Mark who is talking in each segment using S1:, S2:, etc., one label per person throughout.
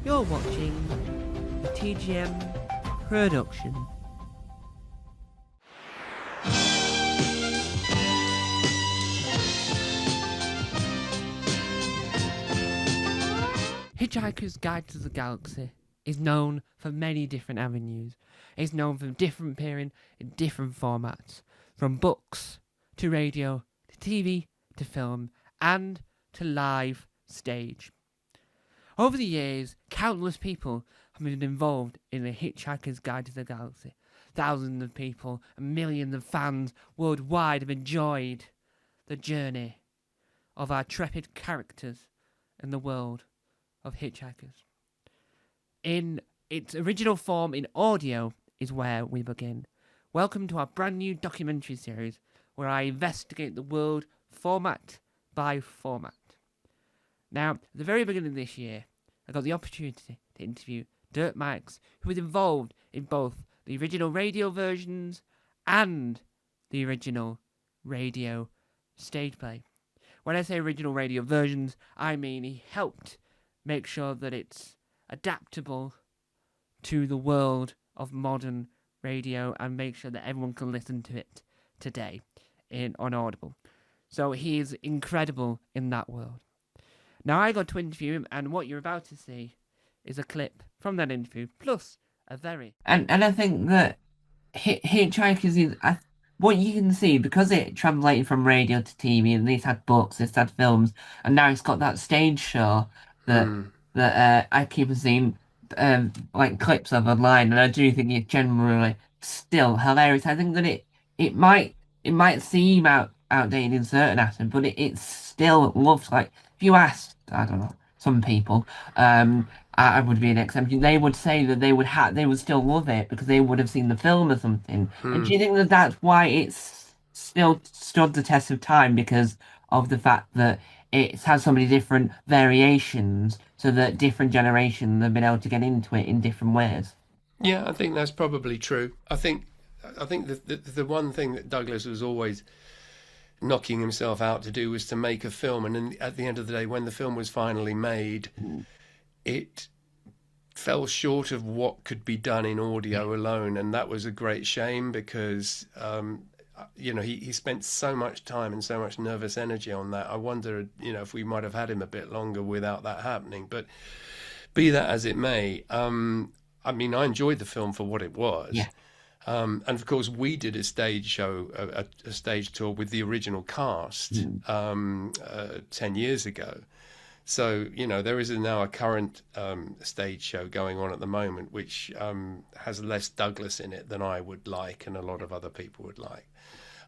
S1: You're watching the TGM production. Hitchhiker's Guide to the Galaxy is known for many different avenues. It's known for different appearing in different formats, from books to radio to TV to film and to live stage. Over the years, countless people have been involved in the Hitchhiker's Guide to the Galaxy. Thousands of people and millions of fans worldwide have enjoyed the journey of our intrepid characters in the world of Hitchhikers. In its original form in audio is where we begin. Welcome to our brand new documentary series where I investigate the world format by format. Now, at the very beginning of this year, I got the opportunity to interview Dirk Mikes, who was involved in both the original radio versions and the original radio stage play. When I say original radio versions, I mean he helped make sure that it's adaptable to the world of modern radio and make sure that everyone can listen to it today on Audible. So he is incredible in that world. Now I got to interview him, and what you're about to see is a clip from that interview, plus a very... And I think that Hitchhikers is... what you can see, because it translated from radio to TV, and it's had books, it's had films, and now it's got that stage show that I keep seeing like clips of online, and I do think it's generally still hilarious. I think that it might seem outdated in certain aspects, but it's still loved. Like if you asked, I don't know, some people, I would be an exception. They would say that they would still love it because they would have seen the film or something. And do you think that that's why it's still stood the test of time, because of the fact that it has so many different variations, so that different generations have been able to get into it in different ways?
S2: Yeah, I think that's probably true. I think the one thing that Douglas was always knocking himself out to do was to make a film, and then at the end of the day, when the film was finally made, it fell short of what could be done in audio alone, and that was a great shame because he spent so much time and so much nervous energy on that. I wonder, if we might have had him a bit longer without that happening. But be that as it may, I enjoyed the film for what it was.
S1: Yeah.
S2: And of course, we did a stage show, a stage tour with the original cast 10 years ago. So, there is now a current stage show going on at the moment, which has less Douglas in it than I would like and a lot of other people would like.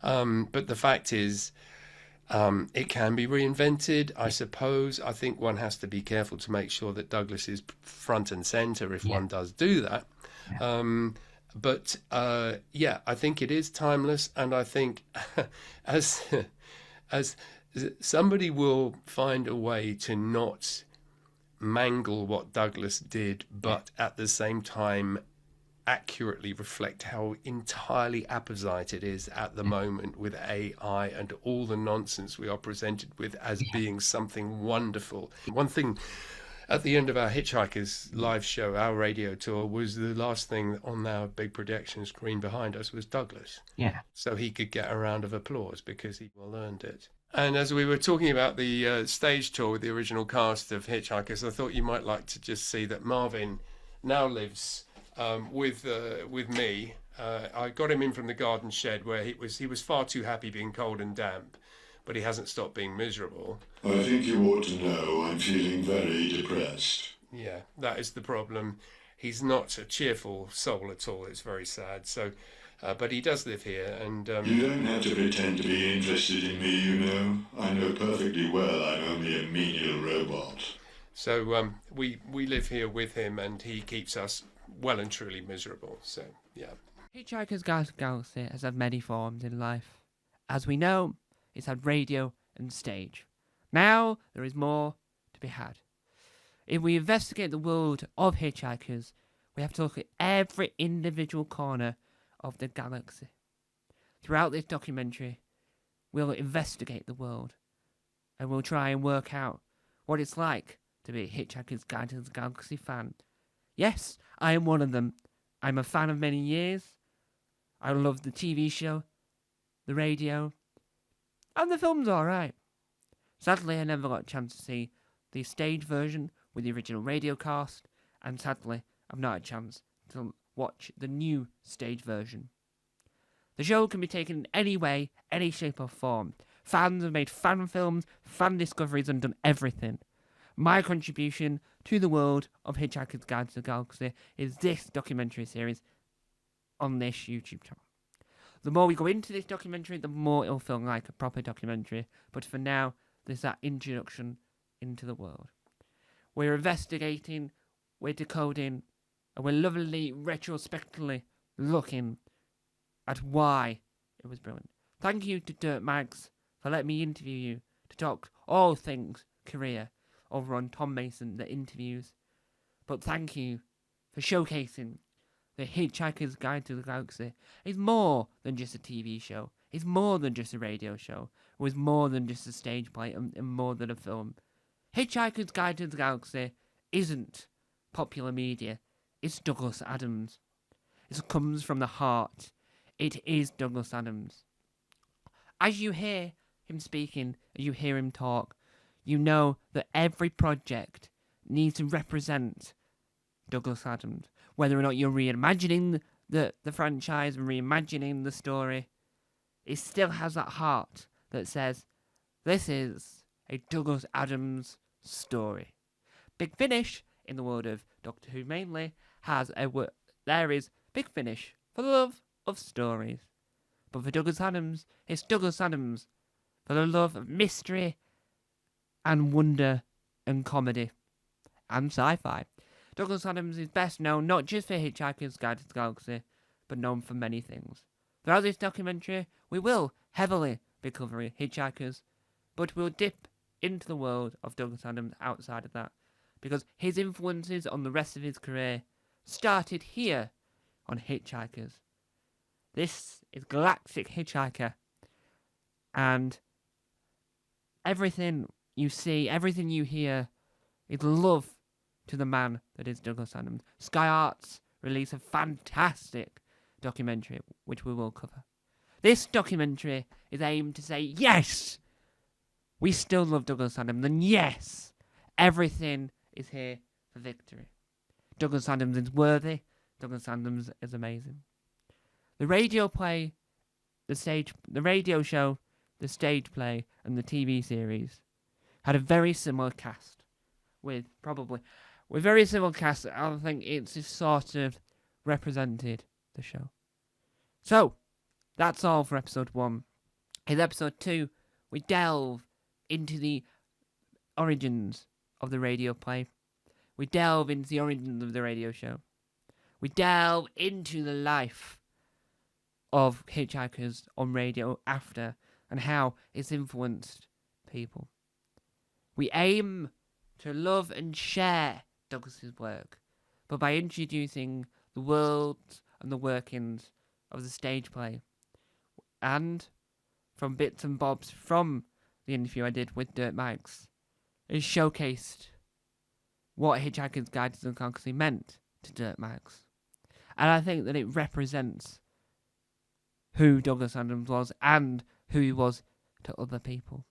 S2: But the fact is, it can be reinvented, I suppose. I think one has to be careful to make sure that Douglas is front and centre if one does do that. But I think it is timeless, and I think as somebody will find a way to not mangle what Douglas did, but at the same time accurately reflect how entirely apposite it is at the moment with AI and all the nonsense we are presented with as being something wonderful. One thing at the end of our Hitchhikers live show, our radio tour, was the last thing on our big projection screen behind us was Douglas.
S1: Yeah.
S2: So he could get a round of applause because he well earned it. And as we were talking about the stage tour with the original cast of Hitchhikers, I thought you might like to just see that Marvin now lives with me. I got him in from the garden shed where he was far too happy being cold and damp, but he hasn't stopped being miserable.
S3: I think you ought to know I'm feeling very depressed.
S2: Yeah, that is the problem. He's not a cheerful soul at all. It's very sad. So, but he does live here, and
S3: you don't have to pretend to be interested in me, you know. I know perfectly well I'm only a menial robot.
S2: So we live here with him, and he keeps us well and truly miserable. So yeah.
S1: Hitchhiker's Guide to the Galaxy has had many forms in life. As we know, it's had radio and stage. Now there is more to be had. If we investigate the world of Hitchhikers, we have to look at every individual corner of the galaxy. Throughout this documentary, we'll investigate the world, and we'll try and work out what it's like to be a Hitchhiker's Guide to the Galaxy fan. Yes, I am one of them. I'm a fan of many years. I love the TV show, the radio, and the film's alright. Sadly, I never got a chance to see the stage version with the original radio cast, and sadly, I've not had a chance to watch the new stage version. The show can be taken in any way, any shape or form. Fans have made fan films, fan discoveries, and done everything. My contribution to the world of Hitchhiker's Guide to the Galaxy is this documentary series on this YouTube channel. The more we go into this documentary, the more it'll feel like a proper documentary. But for now, there's that introduction into the world. We're investigating, we're decoding, and we're lovingly, retrospectively looking at why it was brilliant. Thank you to Dirt Mags for letting me interview you to talk all things career over on Tom Mason, the interviews. But thank you for showcasing the Hitchhiker's Guide to the Galaxy. It's more than just a TV show. It's more than just a radio show. It was more than just a stage play and more than a film. Hitchhiker's Guide to the Galaxy isn't popular media. It's Douglas Adams. It comes from the heart. It is Douglas Adams. As you hear him speaking, as you hear him talk, you know that every project needs to represent Douglas Adams. Whether or not you're reimagining the franchise and reimagining the story, it still has that heart that says, this is a Douglas Adams story. Big Finish, in the world of Doctor Who mainly, there is Big Finish for the love of stories. But for Douglas Adams, it's Douglas Adams for the love of mystery and wonder and comedy and sci-fi. Douglas Adams is best known not just for Hitchhiker's Guide to the Galaxy, but known for many things. Throughout this documentary, we will heavily be covering Hitchhikers, but we'll dip into the world of Douglas Adams outside of that, because his influences on the rest of his career started here on Hitchhikers. This is Galactic Hitchhiker, and everything you see, everything you hear is love to the man that is Douglas Adams. Sky Arts release a fantastic documentary, which we will cover. This documentary is aimed to say, yes, we still love Douglas Adams, and yes, everything is here for victory. Douglas Adams is worthy. Douglas Adams is amazing. The radio play, the radio show, the stage play, and the TV series had a very similar cast. With very similar cast, I think it's just sort of represented the show. So, that's all for episode 1. In episode 2, we delve into the origins of the radio play. We delve into the origins of the radio show. We delve into the life of Hitchhikers on radio after and how it's influenced people. We aim to love and share Douglas's work, but by introducing the world and the workings of the stage play. And from bits and bobs from the interview I did with Dirt Mags, it showcased what Hitchhiker's Guide to the Galaxy meant to Dirt Mags. And I think that it represents who Douglas Adams was and who he was to other people.